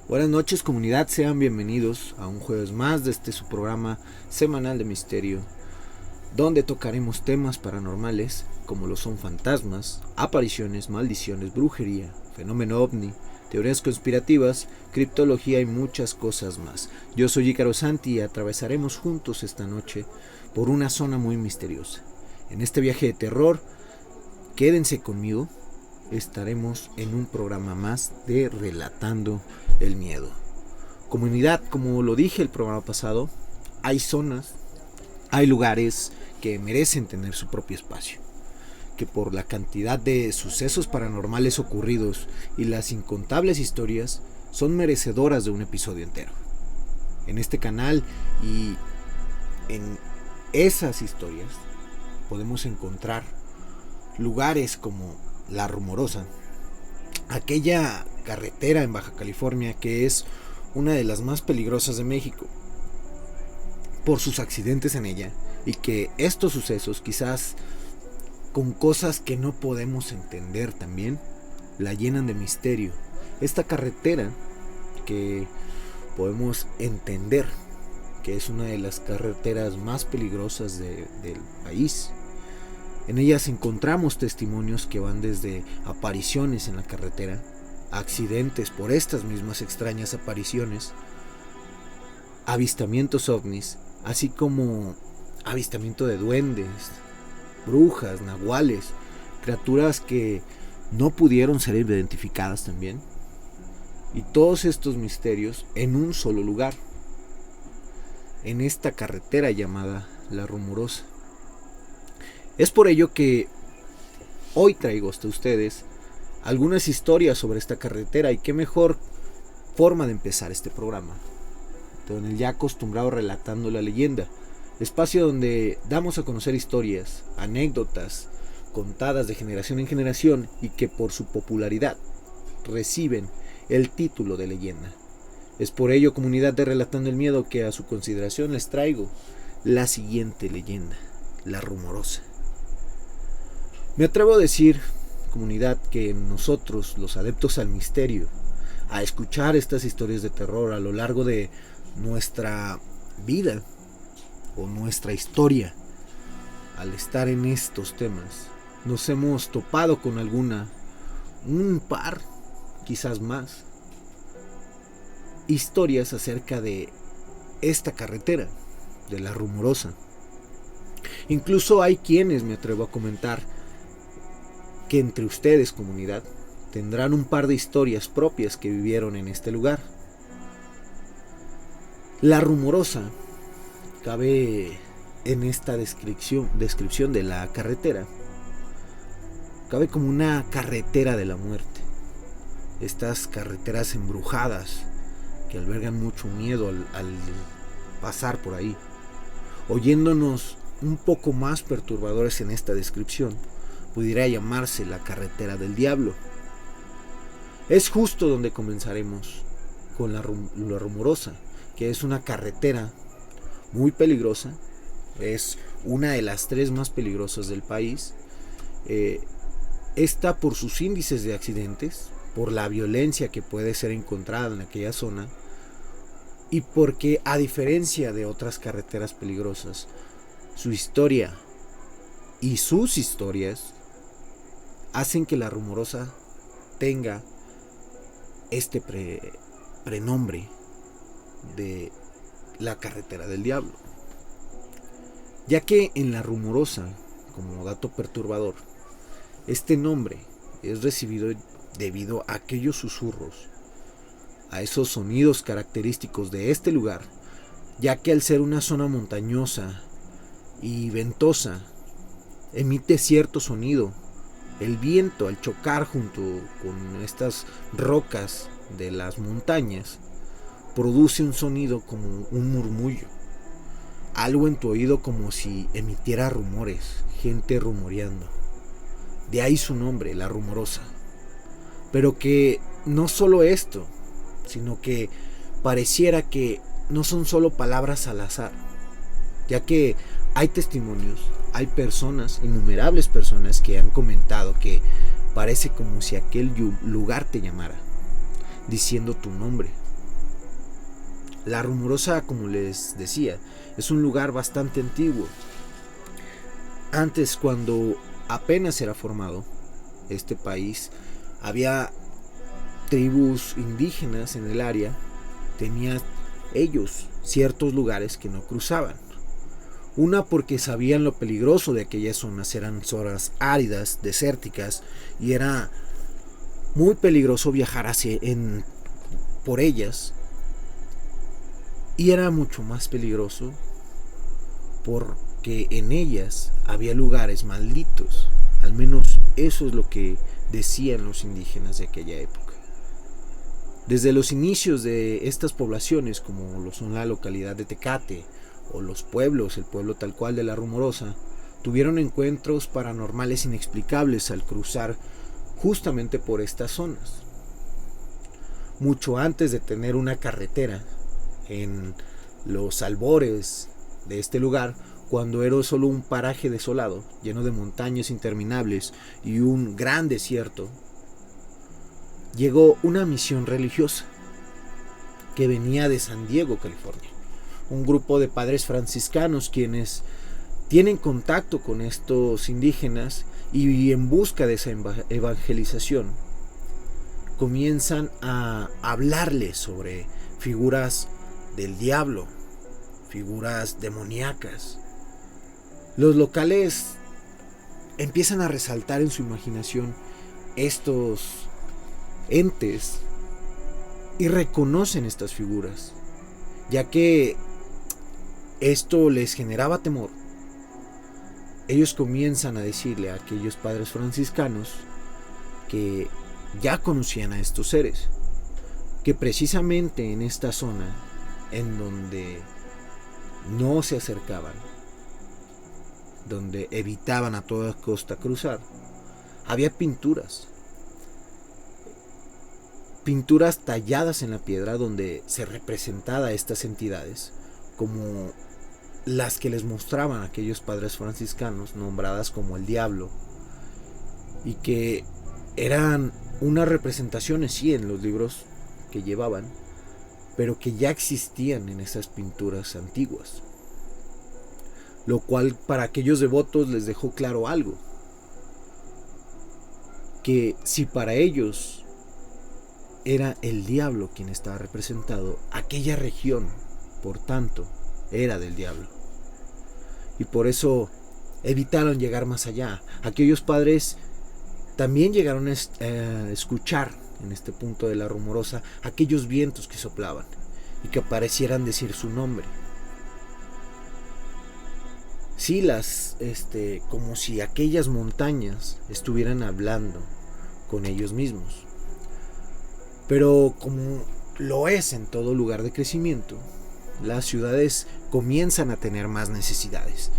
Buenas noches, comunidad, sean bienvenidos a un jueves más de su programa semanal de misterio, donde tocaremos temas paranormales como lo son fantasmas, apariciones, maldiciones, brujería, fenómeno ovni, teorías conspirativas, criptología y muchas cosas más. Yo soy Ícaro Santi y atravesaremos juntos esta noche por una zona muy misteriosa. En este viaje de terror, quédense conmigo, estaremos en un programa más de Relatando el Miedo. Comunidad, como lo dije el programa pasado, hay zonas, hay lugares que merecen tener su propio espacio, que por la cantidad de sucesos paranormales ocurridos y las incontables historias son merecedoras de un episodio entero. En este canal y en esas historias podemos encontrar lugares como La Rumorosa, aquella carretera en Baja California que es una de las más peligrosas de México por sus accidentes en ella, y que estos sucesos, quizás con cosas que no podemos entender también, la llenan de misterio. Esta carretera que podemos entender que es una de las carreteras más peligrosas del país. En ellas encontramos testimonios que van desde apariciones en la carretera, accidentes por estas mismas extrañas apariciones, avistamientos ovnis, así como avistamiento de duendes, brujas, nahuales, criaturas que no pudieron ser identificadas también. Y todos estos misterios en un solo lugar, en esta carretera llamada La Rumorosa. Es por ello que hoy traigo hasta ustedes algunas historias sobre esta carretera, y qué mejor forma de empezar este programa, con el ya acostumbrado Relatando la Leyenda, espacio donde damos a conocer historias, anécdotas contadas de generación en generación y que por su popularidad reciben el título de leyenda. Es por ello, comunidad de Relatando el Miedo, que a su consideración les traigo la siguiente leyenda, La Rumorosa. Me atrevo a decir, comunidad, que nosotros, los adeptos al misterio, a escuchar estas historias de terror a lo largo de nuestra vida o nuestra historia, al estar en estos temas, nos hemos topado con un par, quizás más, historias acerca de esta carretera, de La Rumorosa. Incluso hay quienes, me atrevo a comentar, que entre ustedes, comunidad, tendrán un par de historias propias que vivieron en este lugar. La Rumorosa cabe en esta descripción de la carretera, cabe como una carretera de la muerte. Estas carreteras embrujadas que albergan mucho miedo al pasar por ahí. Oyéndonos un poco más perturbadores en esta descripción, pudiera llamarse la carretera del diablo. Es justo donde comenzaremos con la Rumorosa, que es una carretera muy peligrosa, es una de las 3 más peligrosas del país. Esta por sus índices de accidentes, por la violencia que puede ser encontrada en aquella zona, y porque, a diferencia de otras carreteras peligrosas, su historia y sus historias hacen que La Rumorosa tenga este prenombre de la carretera del diablo, ya que en La Rumorosa, como dato perturbador, este nombre es recibido debido a aquellos susurros, a esos sonidos característicos de este lugar, ya que al ser una zona montañosa y ventosa, emite cierto sonido. El viento, al chocar junto con estas rocas de las montañas, produce un sonido como un murmullo, algo en tu oído, como si emitiera rumores, gente rumoreando. De ahí su nombre, La Rumorosa. Pero que no solo esto, sino que pareciera que no son solo palabras al azar, ya que hay testimonios, hay personas, innumerables personas, que han comentado que parece como si aquel lugar te llamara, diciendo tu nombre, La Rumorosa, como les decía, es un lugar bastante antiguo. Antes, cuando apenas era formado este país, había tribus indígenas en el área. Tenían ellos ciertos lugares que no cruzaban. Una, porque sabían lo peligroso de aquellas zonas, eran zonas áridas, desérticas, y era muy peligroso viajar por ellas. Y era mucho más peligroso porque en ellas había lugares malditos. Al menos eso es lo que decían los indígenas de aquella época. Desde los inicios de estas poblaciones, como lo son la localidad de Tecate o los pueblos, el pueblo tal cual de La Rumorosa, tuvieron encuentros paranormales inexplicables al cruzar justamente por estas zonas. Mucho antes de tener una carretera, en los albores de este lugar, cuando era solo un paraje desolado, lleno de montañas interminables y un gran desierto, llegó una misión religiosa que venía de San Diego, California. Un grupo de padres franciscanos quienes tienen contacto con estos indígenas y en busca de esa evangelización comienzan a hablarles sobre figuras del diablo, figuras demoníacas. Los locales empiezan a resaltar en su imaginación estos entes y reconocen estas figuras, ya que esto les generaba temor. Ellos comienzan a decirle a aquellos padres franciscanos que ya conocían a estos seres, que precisamente en esta zona en donde no se acercaban, donde evitaban a toda costa cruzar, había pinturas talladas en la piedra donde se representaba a estas entidades como las que les mostraban aquellos padres franciscanos, nombradas como el diablo, y que eran unas representaciones, sí, en los libros que llevaban, pero que ya existían en esas pinturas antiguas, lo cual para aquellos devotos les dejó claro algo, que si para ellos era el diablo quien estaba representado, aquella región, por tanto, era del diablo. Y por eso evitaron llegar más allá. Aquellos padres también llegaron a escuchar en este punto de La Rumorosa aquellos vientos que soplaban y que parecieran decir su nombre. Sí, como si aquellas montañas estuvieran hablando con ellos mismos. Pero como lo es en todo lugar de crecimiento, las ciudades comienzan a tener más necesidades.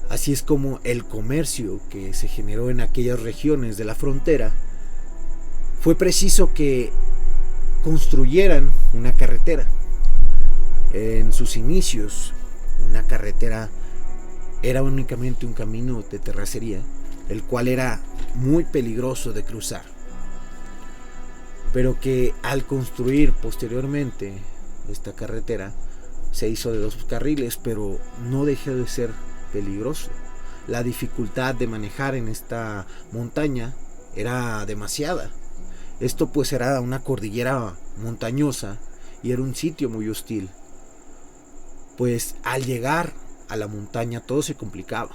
Así es como el comercio que se generó en aquellas regiones de la frontera, fue preciso que construyeran una carretera. En sus inicios, una carretera era únicamente un camino de terracería, el cual era muy peligroso de cruzar, pero que al construir posteriormente esta carretera se hizo de 2 carriles, pero no dejó de ser peligroso. La dificultad de manejar en esta montaña era demasiada. Esto pues era una cordillera montañosa y era un sitio muy hostil, pues al llegar a la montaña todo se complicaba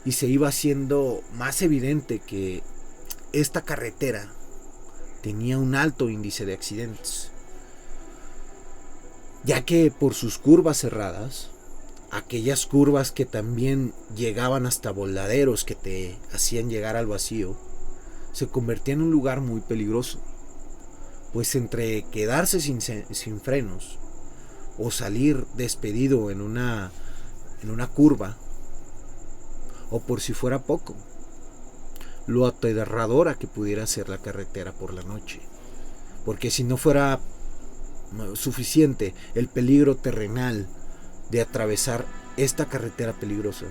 y se iba haciendo más evidente que esta carretera tenía un alto índice de accidentes, ya que por sus curvas cerradas, aquellas curvas que también llegaban hasta voladeros que te hacían llegar al vacío, se convertía en un lugar muy peligroso, pues entre quedarse sin frenos o salir despedido en una curva, o por si fuera poco, lo aterradora que pudiera ser la carretera por la noche, porque si no fuera suficiente el peligro terrenal de atravesar esta carretera peligrosa,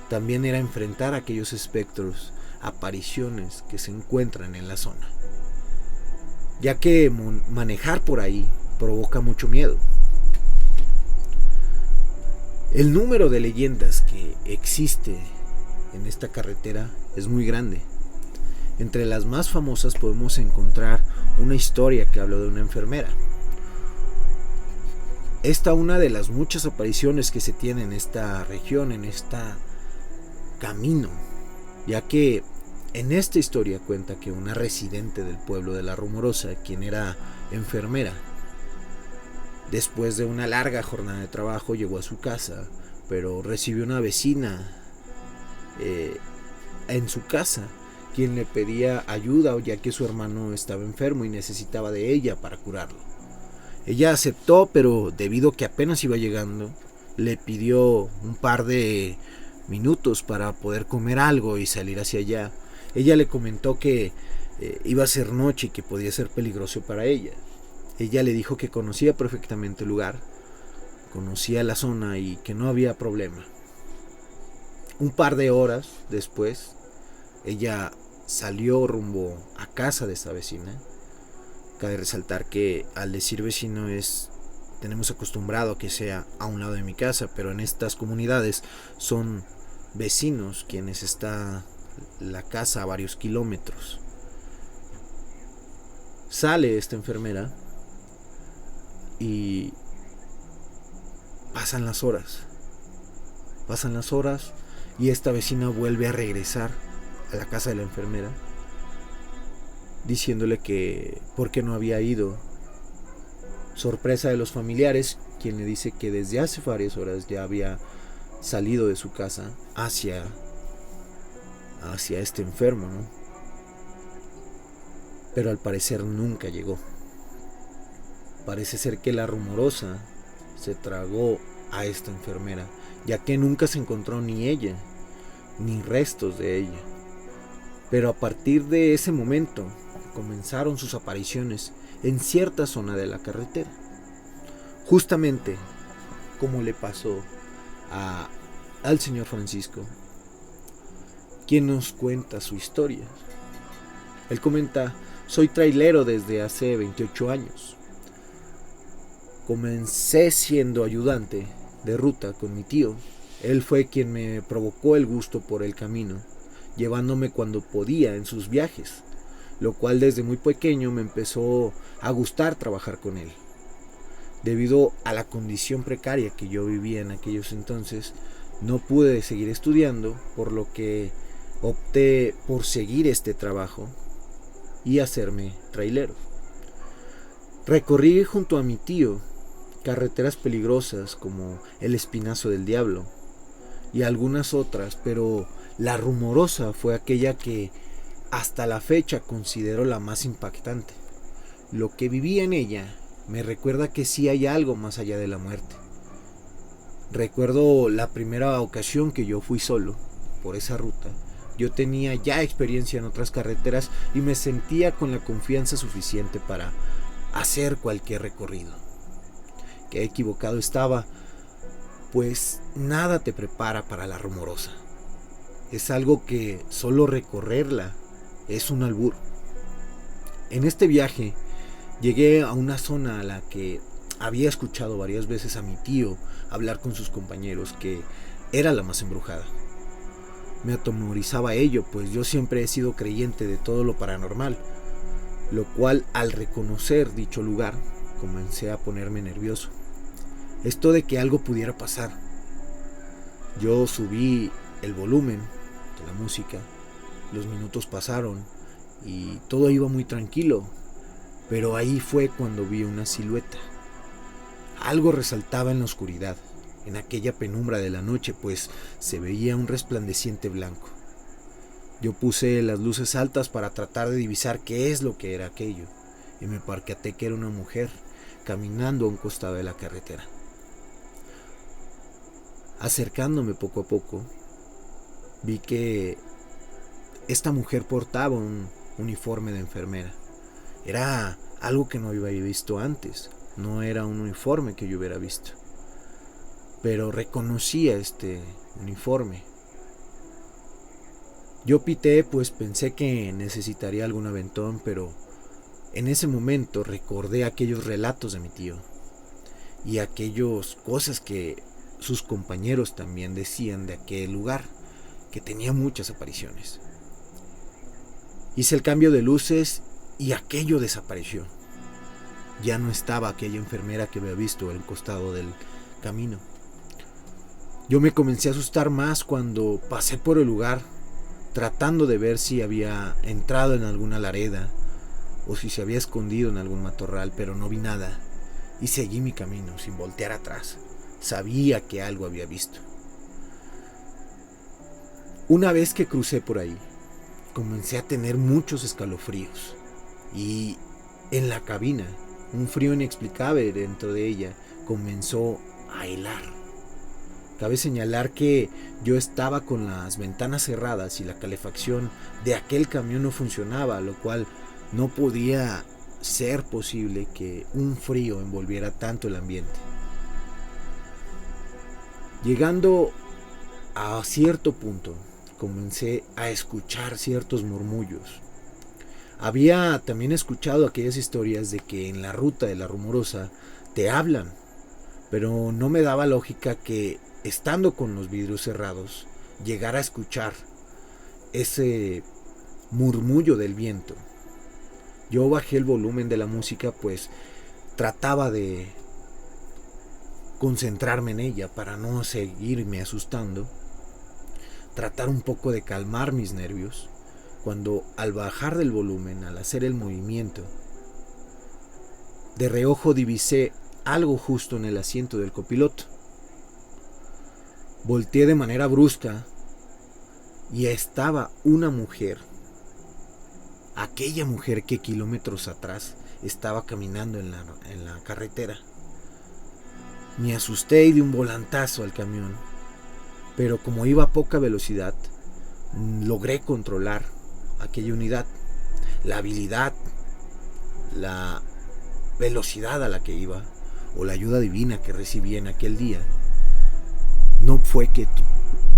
también era enfrentar a aquellos espectros, apariciones que se encuentran en la zona, ya que manejar por ahí provoca mucho miedo. El número de leyendas que existe en esta carretera es muy grande. Entre las más famosas podemos encontrar una historia que habla de una enfermera. Esta una de las muchas apariciones que se tiene en esta región, en este camino, ya que en esta historia cuenta que una residente del pueblo de La Rumorosa, quien era enfermera, después de una larga jornada de trabajo llegó a su casa, pero recibió una vecina en su casa, quien le pedía ayuda ya que su hermano estaba enfermo y necesitaba de ella para curarlo. Ella aceptó, pero debido a que apenas iba llegando, le pidió un par de minutos para poder comer algo y salir hacia allá. Ella le comentó que iba a ser noche y que podía ser peligroso para ella. Ella le dijo que conocía perfectamente el lugar, conocía la zona y que no había problema. Un par de horas después, ella salió rumbo a casa de esta vecina. Cabe resaltar que al decir vecino tenemos acostumbrado a que sea a un lado de mi casa, pero en estas comunidades son vecinos quienes está la casa a varios kilómetros. Sale esta enfermera y pasan las horas y esta vecina vuelve a regresar a la casa de la enfermera diciéndole que por qué no había ido. Sorpresa de los familiares, quien le dice que desde hace varias horas ya había salido de su casa hacia este enfermo, ¿no? Pero al parecer nunca llegó. Parece ser que La Rumorosa se tragó a esta enfermera, ya que nunca se encontró ni ella, ni restos de ella. Pero a partir de ese momento comenzaron sus apariciones en cierta zona de la carretera, justamente como le pasó al señor Francisco, quien nos cuenta su historia. Él comenta: soy trailero desde hace 28 años. Comencé siendo ayudante de ruta con mi tío. Él fue quien me provocó el gusto por el camino, llevándome cuando podía en sus viajes, lo cual desde muy pequeño me empezó a gustar trabajar con él. Debido a la condición precaria que yo vivía en aquellos entonces, no pude seguir estudiando, por lo que opté por seguir este trabajo y hacerme trailero. Recorrí junto a mi tío carreteras peligrosas como el Espinazo del Diablo y algunas otras, pero La Rumorosa fue aquella que hasta la fecha considero la más impactante. Lo que viví en ella me recuerda que sí hay algo más allá de la muerte. Recuerdo la primera ocasión que yo fui solo por esa ruta. Yo tenía ya experiencia en otras carreteras y me sentía con la confianza suficiente para hacer cualquier recorrido. Qué equivocado estaba, pues nada te prepara para La Rumorosa. Es algo que solo recorrerla es un albur. En este viaje llegué a una zona a la que había escuchado varias veces a mi tío hablar con sus compañeros que era la más embrujada. Me atemorizaba ello, pues yo siempre he sido creyente de todo lo paranormal, lo cual al reconocer dicho lugar comencé a ponerme nervioso. Esto de que algo pudiera pasar. Yo subí el volumen de la música, los minutos pasaron y todo iba muy tranquilo, pero ahí fue cuando vi una silueta. Algo resaltaba en la oscuridad, en aquella penumbra de la noche, pues se veía un resplandeciente blanco. Yo puse las luces altas para tratar de divisar qué es lo que era aquello, y me percaté que era una mujer caminando a un costado de la carretera. Acercándome poco a poco, vi que esta mujer portaba un uniforme de enfermera. Era algo que no había visto antes, no era un uniforme que yo hubiera visto, pero reconocía este uniforme. Yo pité, pues pensé que necesitaría algún aventón, pero En ese momento recordé aquellos relatos de mi tío y aquellas cosas que sus compañeros también decían de aquel lugar, que tenía muchas apariciones. Hice el cambio de luces y aquello desapareció. Ya no estaba aquella enfermera que había visto al costado del camino. Yo me comencé a asustar más cuando pasé por el lugar, tratando de ver si había entrado en alguna lareda o si se había escondido en algún matorral, pero no vi nada y seguí mi camino sin voltear atrás. Sabía que algo había visto. Una vez que crucé por ahí, comencé a tener muchos escalofríos y en la cabina, un frío inexplicable dentro de ella comenzó a helar. Cabe señalar que yo estaba con las ventanas cerradas y la calefacción de aquel camión no funcionaba, lo cual no podía ser posible que un frío envolviera tanto el ambiente. Llegando a cierto punto, comencé a escuchar ciertos murmullos. Había también escuchado aquellas historias de que en la ruta de la Rumorosa te hablan, pero no me daba lógica que, estando con los vidrios cerrados, llegara a escuchar ese murmullo del viento. Yo bajé el volumen de la música, pues trataba de concentrarme en ella para no seguirme asustando, tratar un poco de calmar mis nervios, cuando al bajar del volumen, al hacer el movimiento, de reojo divisé algo justo en el asiento del copiloto. Volteé de manera brusca y estaba una mujer, aquella mujer que kilómetros atrás estaba caminando en la carretera. Me asusté y di un volantazo al camión, pero como iba a poca velocidad, logré controlar aquella unidad. La habilidad, la velocidad a la que iba, o la ayuda divina que recibí en aquel día, no fue que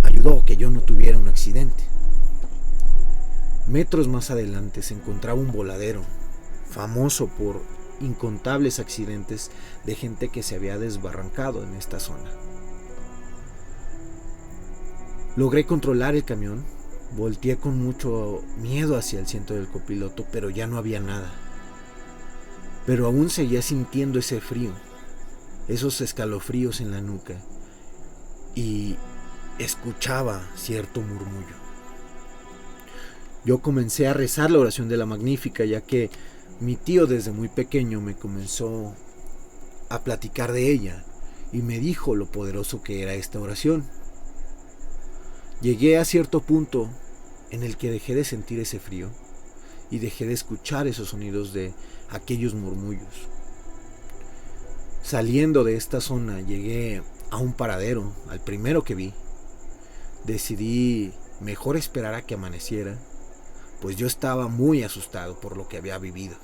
ayudó a que yo no tuviera un accidente. Metros más adelante se encontraba un voladero, famoso por incontables accidentes de gente que se había desbarrancado en esta zona. Logré controlar el camión, volteé con mucho miedo hacia el asiento del copiloto, pero ya no había nada. Pero aún seguía sintiendo ese frío, esos escalofríos en la nuca, y escuchaba cierto murmullo. Yo comencé a rezar la oración de la Magnífica, ya que mi tío desde muy pequeño me comenzó a platicar de ella y me dijo lo poderoso que era esta oración. Llegué a cierto punto en el que dejé de sentir ese frío y dejé de escuchar esos sonidos de aquellos murmullos. Saliendo de esta zona llegué a un paradero, al primero que vi. Decidí mejor esperar a que amaneciera, pues yo estaba muy asustado por lo que había vivido.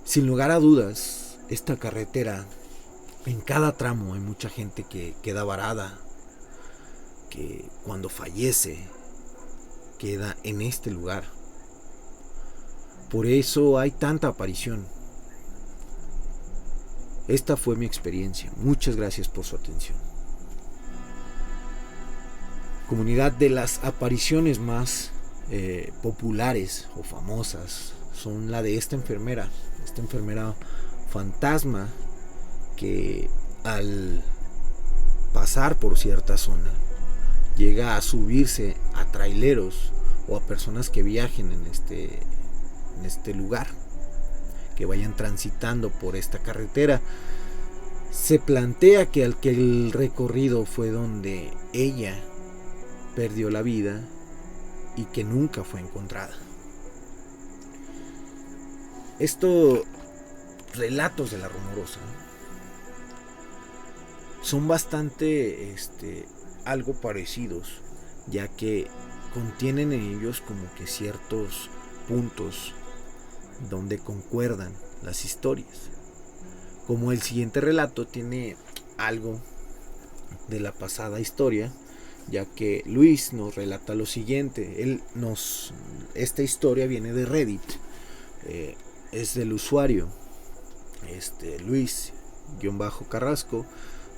Sin lugar a dudas, esta carretera, en cada tramo hay mucha gente que queda varada, que cuando fallece queda en este lugar. Por eso hay tanta aparición. Esta fue mi experiencia. Muchas gracias por su atención. Comunidad, de las apariciones más populares o famosas son la de esta enfermera fantasma que al pasar por cierta zona llega a subirse a traileros o a personas que viajen en este lugar, que vayan transitando por esta carretera. Se plantea que el recorrido fue donde ella perdió la vida y que nunca fue encontrada. Estos relatos de la Rumorosa son bastante algo parecidos, ya que contienen en ellos como que ciertos puntos donde concuerdan las historias. Como el siguiente relato tiene algo de la pasada historia, ya que Luis nos relata lo siguiente. Esta historia viene de Reddit. es del usuario Luis-Carrasco.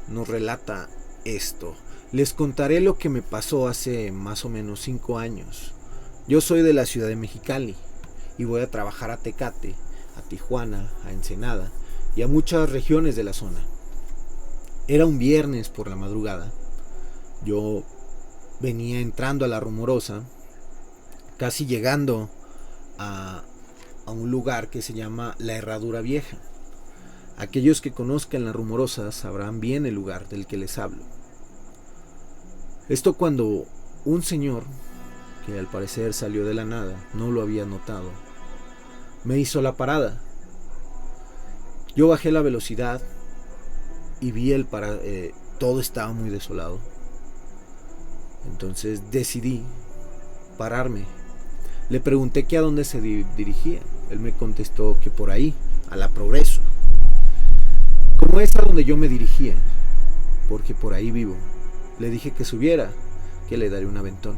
Nos relata esto: les contaré lo que me pasó hace más o menos 5 años. Yo soy de la ciudad de Mexicali y voy a trabajar a Tecate, a Tijuana, a Ensenada y a muchas regiones de la zona. Era un viernes por la madrugada. Yo venía entrando a La Rumorosa, casi llegando a un lugar que se llama La Herradura Vieja. Aquellos que conozcan La Rumorosa sabrán bien el lugar del que les hablo. Esto cuando un señor, que al parecer salió de la nada, no lo había notado, me hizo la parada. Yo bajé la velocidad y vi todo estaba muy desolado. Entonces decidí pararme. Le pregunté que a dónde se dirigía. Él me contestó que por ahí, a la Progreso. Como es a donde yo me dirigía, porque por ahí vivo, le dije que subiera, que le daré un aventón.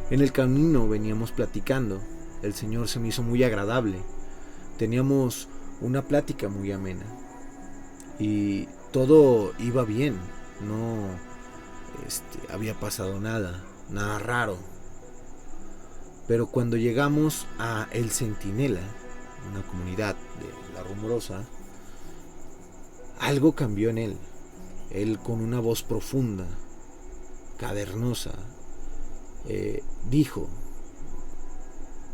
En el camino veníamos platicando. El señor se me hizo muy agradable. Teníamos una plática muy amena y todo iba bien. No había pasado nada raro. Pero cuando llegamos a El Centinela, una comunidad de La Rumorosa, algo cambió en él. Él, con una voz profunda, cavernosa, dijo: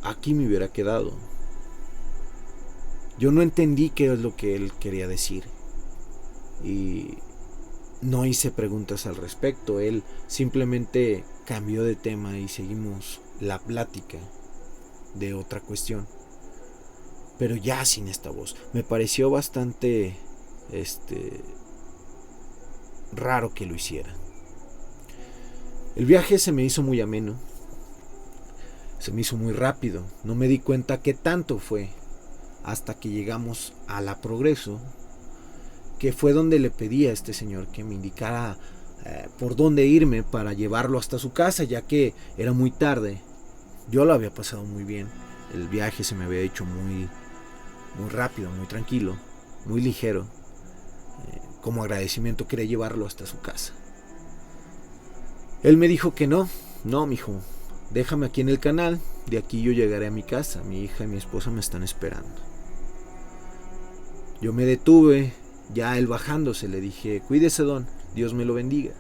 aquí me hubiera quedado. Yo no entendí qué es lo que él quería decir y no hice preguntas al respecto. Él simplemente cambió de tema y seguimos la plática de otra cuestión, pero ya sin esta voz. Me pareció bastante raro que lo hiciera. El viaje se me hizo muy ameno, se me hizo muy rápido. No me di cuenta qué tanto fue hasta que llegamos a La Progreso, que fue donde le pedí a este señor que me indicara por dónde irme para llevarlo hasta su casa, ya que era muy tarde. Yo lo había pasado muy bien. El viaje se me había hecho muy rápido, muy tranquilo, muy ligero. Como agradecimiento quería llevarlo hasta su casa. Él me dijo que no, mijo, déjame aquí en el canal, de aquí yo llegaré a mi casa, mi hija y mi esposa me están esperando. Yo me detuve, ya él bajándose, le dije: cuídese, don, Dios me lo bendiga.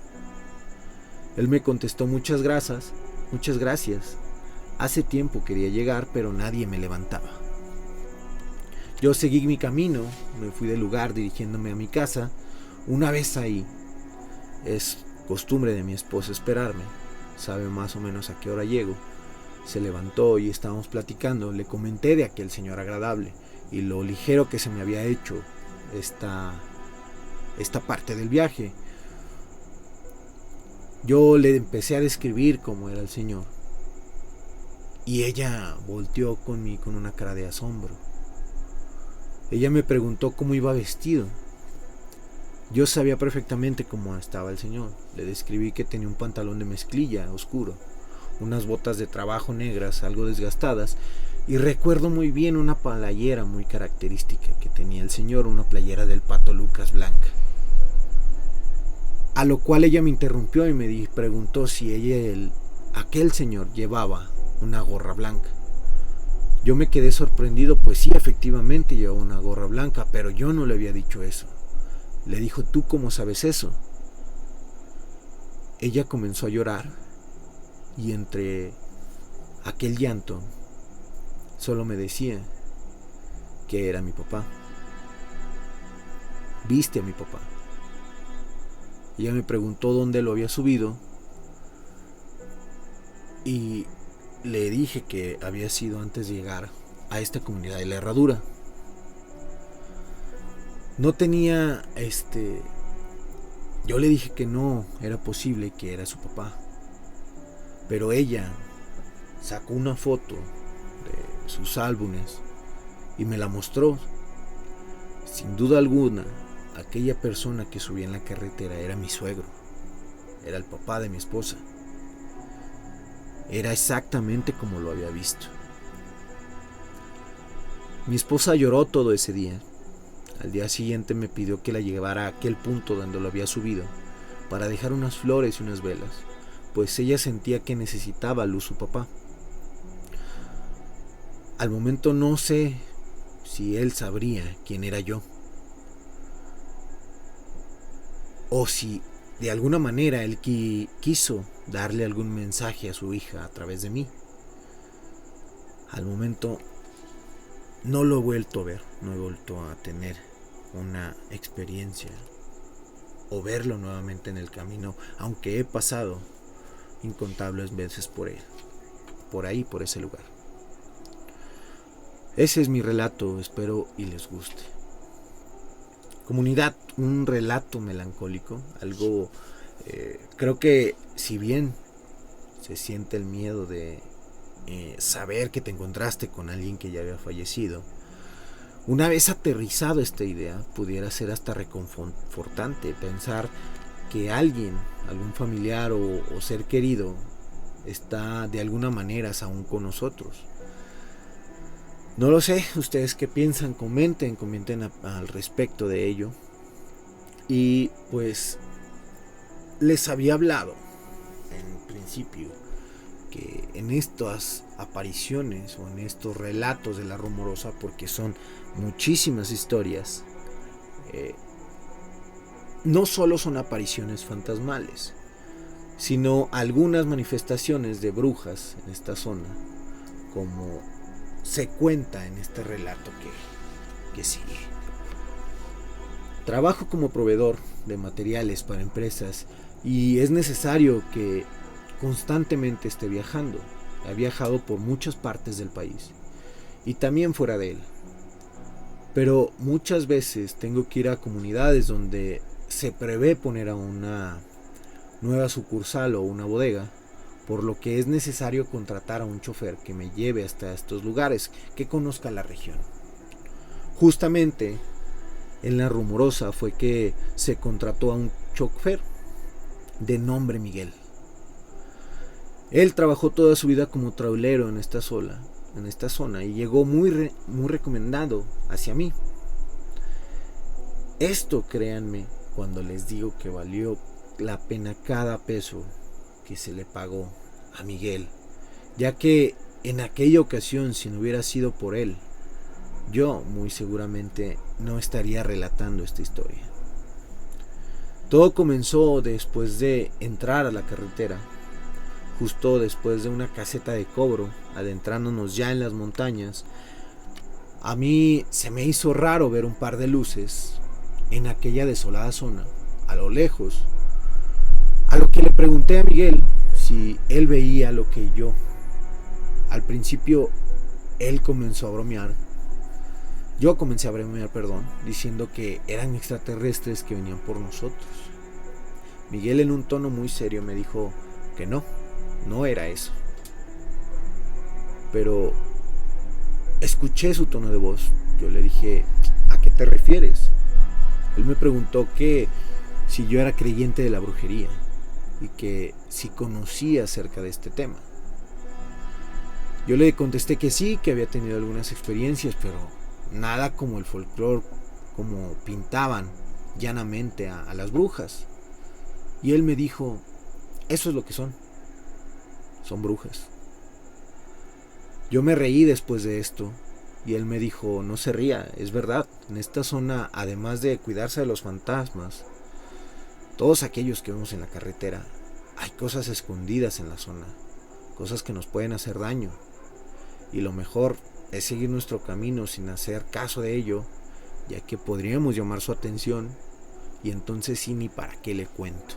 Él me contestó: muchas gracias. Hace tiempo quería llegar, pero nadie me levantaba. Yo seguí mi camino, me fui del lugar dirigiéndome a mi casa. Una vez ahí, es costumbre de mi esposa esperarme, sabe más o menos a qué hora llego. Se levantó y estábamos platicando. Le comenté de aquel señor agradable y lo ligero que se me había hecho esta parte del viaje. Yo le empecé a describir cómo era el señor y ella volteó con una cara de asombro. Ella me preguntó cómo iba vestido. Yo sabía perfectamente cómo estaba el señor. Le describí que tenía un pantalón de mezclilla oscuro, unas botas de trabajo negras algo desgastadas, y recuerdo muy bien una playera muy característica que tenía el señor, una playera del Pato Lucas blanca. A lo cual ella me interrumpió y me preguntó si aquel señor llevaba una gorra blanca. Yo me quedé sorprendido, pues sí, efectivamente llevaba una gorra blanca, pero yo no le había dicho eso. Le dijo: ¿tú cómo sabes eso? Ella comenzó a llorar y entre aquel llanto solo me decía que era mi papá. ¿Viste a mi papá? Ella me preguntó dónde lo había subido y le dije que había sido antes de llegar a esta comunidad de La Herradura. No tenía yo le dije que no era posible, que era su papá. Pero ella sacó una foto de sus álbumes y me la mostró. Sin duda alguna, aquella persona que subía en la carretera era mi suegro. Era el papá de mi esposa. Era exactamente como lo había visto. Mi esposa lloró todo ese día. Al día siguiente me pidió que la llevara a aquel punto donde lo había subido, para dejar unas flores y unas velas, pues ella sentía que necesitaba luz su papá. Al momento no sé si él sabría quién era yo, o si de alguna manera él quiso darle algún mensaje a su hija a través de mí. Al momento no lo he vuelto a ver, no he vuelto a tener una experiencia o verlo nuevamente en el camino, aunque he pasado incontables veces por él, por ahí, por ese lugar. Ese es mi relato, espero y les guste. Comunidad, un relato melancólico, algo, creo que si bien se siente el miedo de saber que te encontraste con alguien que ya había fallecido, una vez aterrizado esta idea, pudiera ser hasta reconfortante pensar que alguien, algún familiar o ser querido, está de alguna manera aún con nosotros. No lo sé, ustedes qué piensan, comenten al respecto de ello. Y pues les había hablado en principio que en estas apariciones o en estos relatos de la Rumorosa, porque son muchísimas historias, no solo son apariciones fantasmales, sino algunas manifestaciones de brujas en esta zona, como se cuenta en este relato que sigue. Trabajo como proveedor de materiales para empresas y es necesario que constantemente esté viajando. He viajado por muchas partes del país y también fuera de él, pero muchas veces tengo que ir a comunidades donde se prevé poner a una nueva sucursal o una bodega, por lo que es necesario contratar a un chofer que me lleve hasta estos lugares, que conozca la región. Justamente en la Rumorosa fue que se contrató a un chofer de nombre Miguel. Él trabajó toda su vida como trailero en esta zona y llegó muy recomendado hacia mí. Esto, créanme, cuando les digo que valió la pena cada peso que se le pagó a Miguel, ya que en aquella ocasión, si no hubiera sido por él, yo muy seguramente no estaría relatando esta historia. Todo comenzó después de entrar a la carretera, justo después de una caseta de cobro, adentrándonos ya en las montañas. A mí se me hizo raro ver un par de luces en aquella desolada zona, a lo lejos, a lo que le pregunté a Miguel si él veía lo que yo. Al principio él comenzó a bromear, yo comencé a bromear, diciendo que eran extraterrestres que venían por nosotros. Miguel, en un tono muy serio, me dijo que no era eso. Pero escuché su tono de voz. Yo le dije, ¿a qué te refieres? Él me preguntó que si yo era creyente de la brujería y que si conocía acerca de este tema. Yo le contesté que sí, que había tenido algunas experiencias, pero nada como el folclore, como pintaban llanamente a las brujas. Y él me dijo, eso es lo que son brujas. Yo me reí después de esto y él me dijo, no se ría, es verdad, en esta zona, además de cuidarse de los fantasmas, todos aquellos que vemos en la carretera, hay cosas escondidas en la zona, cosas que nos pueden hacer daño, y lo mejor es seguir nuestro camino sin hacer caso de ello, ya que podríamos llamar su atención y entonces sí, ni para qué le cuento.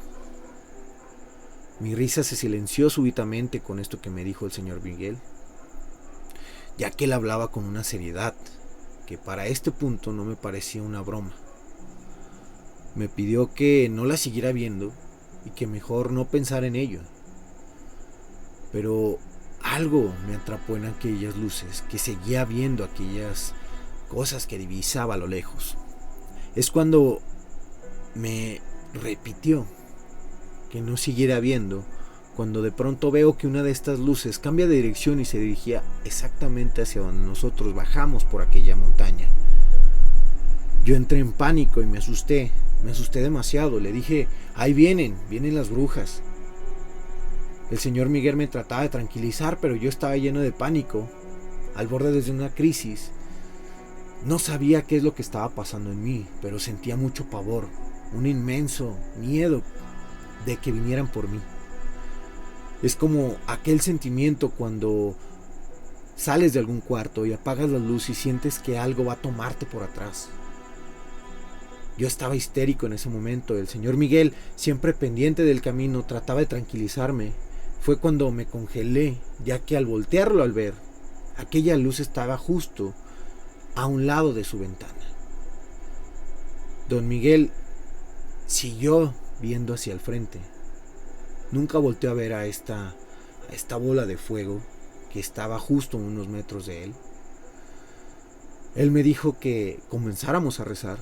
Mi risa se silenció súbitamente con esto que me dijo el señor Miguel, ya que él hablaba con una seriedad que para este punto no me parecía una broma. Me pidió que no la siguiera viendo y que mejor no pensara en ello. Pero algo me atrapó en aquellas luces, que seguía viendo aquellas cosas que divisaba a lo lejos. Es cuando me repitió que no siguiera viendo cuando de pronto veo que una de estas luces cambia de dirección y se dirigía exactamente hacia donde nosotros bajamos por aquella montaña. Yo entré en pánico y me asusté demasiado. Le dije, ahí vienen las brujas. El señor Miguel me trataba de tranquilizar, pero yo estaba lleno de pánico, al borde de una crisis. No sabía qué es lo que estaba pasando en mí, pero sentía mucho pavor, un inmenso miedo de que vinieran por mí. Es como aquel sentimiento cuando sales de algún cuarto y apagas la luz y sientes que algo va a tomarte por atrás. Yo estaba histérico en ese momento. El señor Miguel, siempre pendiente del camino, trataba de tranquilizarme. Fue cuando me congelé, ya que al voltearlo al ver, aquella luz estaba justo a un lado de su ventana. Don Miguel siguió viendo hacia el frente. Nunca volteó a ver a esta bola de fuego que estaba justo a unos metros de él. Él me dijo que comenzáramos a rezar,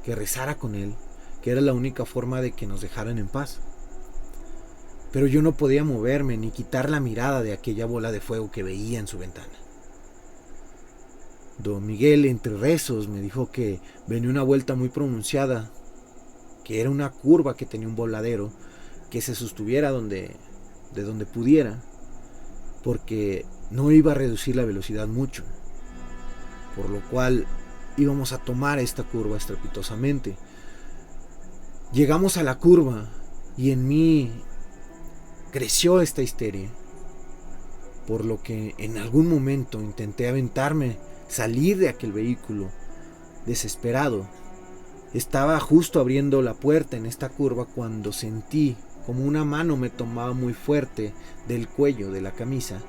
que rezara con él, que era la única forma de que nos dejaran en paz. Pero yo no podía moverme ni quitar la mirada de aquella bola de fuego que veía en su ventana. Don Miguel, entre rezos, me dijo que venía una vuelta muy pronunciada, que era una curva que tenía un voladero, que se sostuviera de donde pudiera, porque no iba a reducir la velocidad mucho, por lo cual íbamos a tomar esta curva estrepitosamente. Llegamos a la curva y en mí creció esta histeria, por lo que en algún momento intenté aventarme, salir de aquel vehículo, desesperado. Estaba justo abriendo la puerta en esta curva cuando sentí como una mano me tomaba muy fuerte del cuello de la camisa,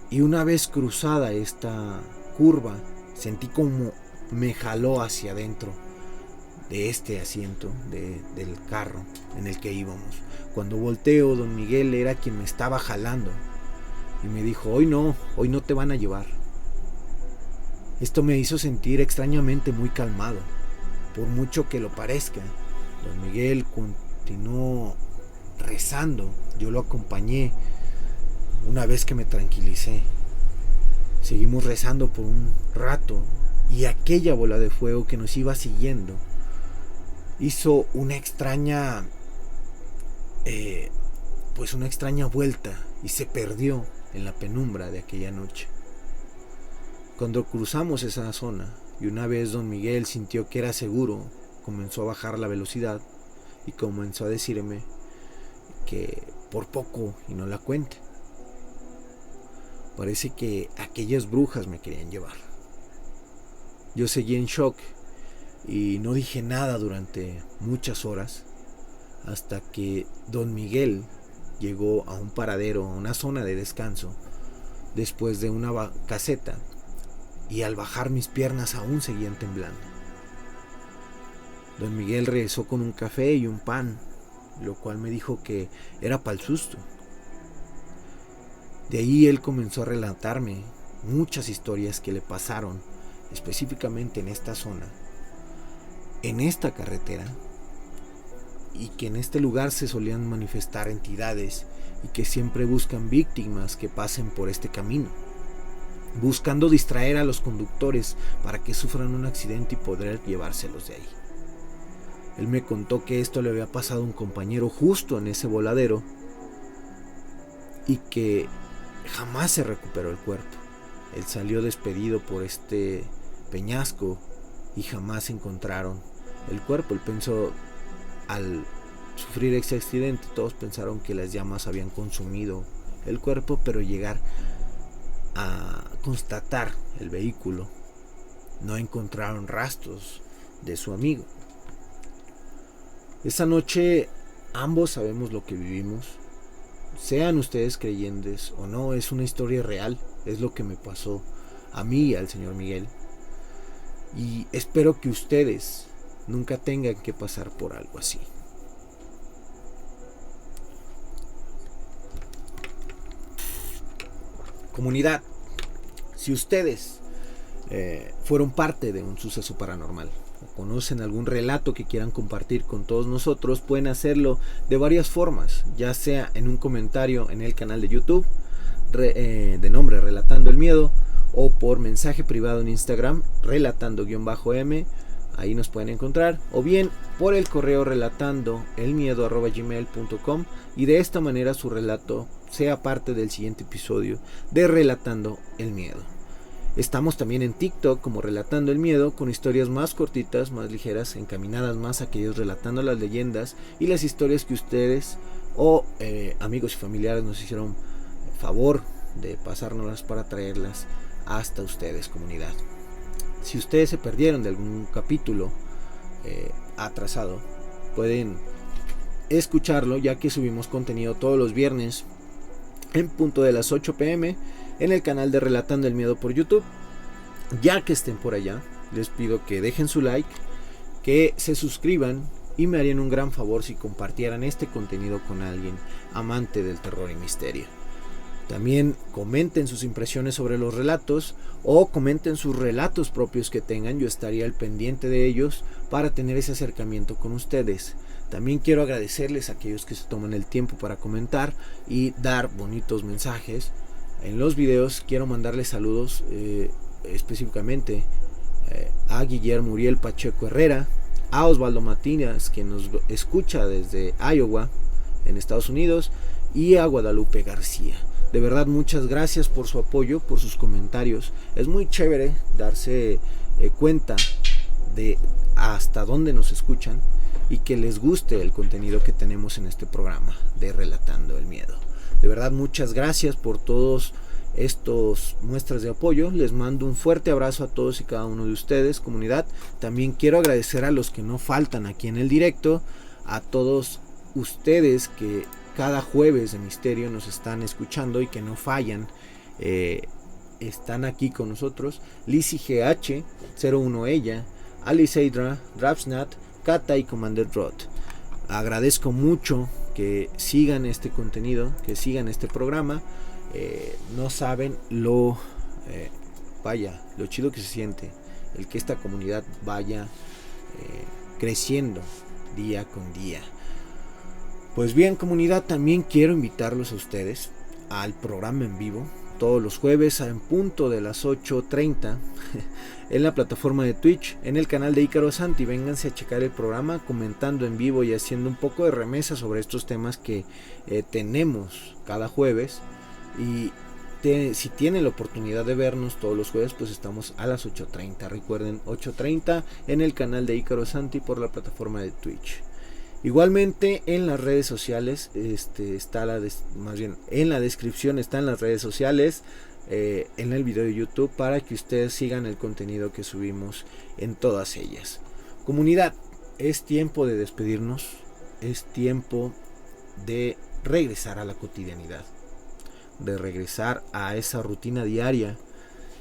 y una vez cruzada esta curva sentí como me jaló hacia adentro de este asiento del carro en el que íbamos. Cuando volteo, don Miguel era quien me estaba jalando y me dijo, hoy no te van a llevar. Esto me hizo sentir extrañamente muy calmado, por mucho que lo parezca. Don Miguel continuó rezando, yo lo acompañé una vez que me tranquilicé. Seguimos rezando por un rato y aquella bola de fuego que nos iba siguiendo hizo una extraña vuelta y se perdió en la penumbra de aquella noche. Cuando cruzamos esa zona y una vez don Miguel sintió que era seguro, comenzó a bajar la velocidad y comenzó a decirme que por poco y no la cuente. Parece que aquellas brujas me querían llevar. Yo seguí en shock y no dije nada durante muchas horas, hasta que don Miguel llegó a un paradero, a una zona de descanso, después de una caseta, y al bajar mis piernas aún seguían temblando. Don Miguel regresó con un café y un pan, lo cual me dijo que era para el susto. De ahí él comenzó a relatarme muchas historias que le pasaron, específicamente en esta zona, en esta carretera, y que en este lugar se solían manifestar entidades y que siempre buscan víctimas que pasen por este camino, buscando distraer a los conductores para que sufran un accidente y poder llevárselos de ahí. Él me contó que esto le había pasado a un compañero justo en ese voladero y que jamás se recuperó el cuerpo. Él salió despedido por este peñasco y jamás encontraron el cuerpo. Él pensó, al sufrir ese accidente, todos pensaron que las llamas habían consumido el cuerpo, pero llegar a constatar el vehículo, no encontraron rastros de su amigo. Esa noche ambos sabemos lo que vivimos. Sean ustedes creyentes o no, es una historia real, es lo que me pasó a mí y al señor Miguel. Y espero que ustedes nunca tengan que pasar por algo así. Comunidad, si ustedes fueron parte de un suceso paranormal o conocen algún relato que quieran compartir con todos nosotros, pueden hacerlo de varias formas, ya sea en un comentario en el canal de YouTube de nombre Relatando el Miedo, o por mensaje privado en Instagram relatando_m, ahí nos pueden encontrar, o bien por el correo relatandoelmiedo@gmail.com, y de esta manera su relato sea parte del siguiente episodio de Relatando el Miedo. Estamos también en TikTok como Relatando el Miedo, con historias más cortitas, más ligeras, encaminadas más a aquellos relatando las leyendas y las historias que ustedes o amigos y familiares nos hicieron favor de pasárnoslas para traerlas hasta ustedes, comunidad. Si ustedes se perdieron de algún capítulo atrasado, pueden escucharlo, ya que subimos contenido todos los viernes en punto de las 8 p.m. en el canal de Relatando el Miedo por YouTube. Ya que estén por allá, les pido que dejen su like, que se suscriban y me harían un gran favor si compartieran este contenido con alguien amante del terror y misterio. También comenten sus impresiones sobre los relatos o comenten sus relatos propios que tengan. Yo estaría al pendiente de ellos para tener ese acercamiento con ustedes. También quiero agradecerles a aquellos que se toman el tiempo para comentar y dar bonitos mensajes en los videos. Quiero mandarles saludos específicamente a Guillermo Uriel Pacheco Herrera, a Osvaldo Martínez, que nos escucha desde Iowa en Estados Unidos, y a Guadalupe García. De verdad, muchas gracias por su apoyo, por sus comentarios. Es muy chévere darse cuenta de hasta dónde nos escuchan y que les guste el contenido que tenemos en este programa de Relatando el Miedo. De verdad, muchas gracias por todos estos muestras de apoyo. Les mando un fuerte abrazo a todos y cada uno de ustedes, comunidad. También quiero agradecer a los que no faltan aquí en el directo, a todos ustedes que cada jueves de misterio nos están escuchando y que no fallan, están aquí con nosotros. Lizzie GH, 01 ella, Aliceidra, Drapsnat, Kata y Commander Rod. Agradezco mucho que sigan este contenido, que sigan este programa. No saben lo chido que se siente el que esta comunidad vaya creciendo día con día. Pues bien, comunidad, también quiero invitarlos a ustedes al programa en vivo todos los jueves en punto de las 8:30 en la plataforma de Twitch, en el canal de Ícaro Santi. Vénganse a checar el programa comentando en vivo y haciendo un poco de remesa sobre estos temas que tenemos cada jueves. Y si tienen la oportunidad de vernos todos los jueves, pues estamos a las 8:30. Recuerden, 8:30 en el canal de Ícaro Santi por la plataforma de Twitch. Igualmente en las redes sociales, en la descripción están las redes sociales, en el video de YouTube, para que ustedes sigan el contenido que subimos en todas ellas. Comunidad, es tiempo de despedirnos, es tiempo de regresar a la cotidianidad, de regresar a esa rutina diaria,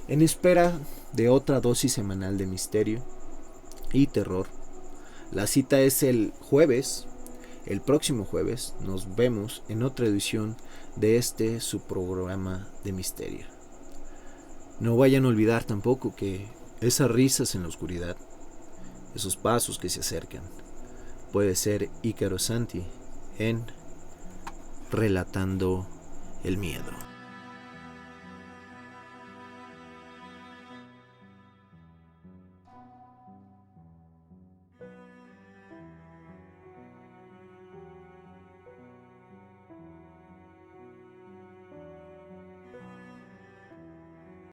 en espera de otra dosis semanal de misterio y terror. La cita es el jueves, el próximo jueves. Nos vemos en otra edición de su programa de misterio. No vayan a olvidar tampoco que esas risas en la oscuridad, esos pasos que se acercan, puede ser Ícaro Santi en Relatando el Miedo.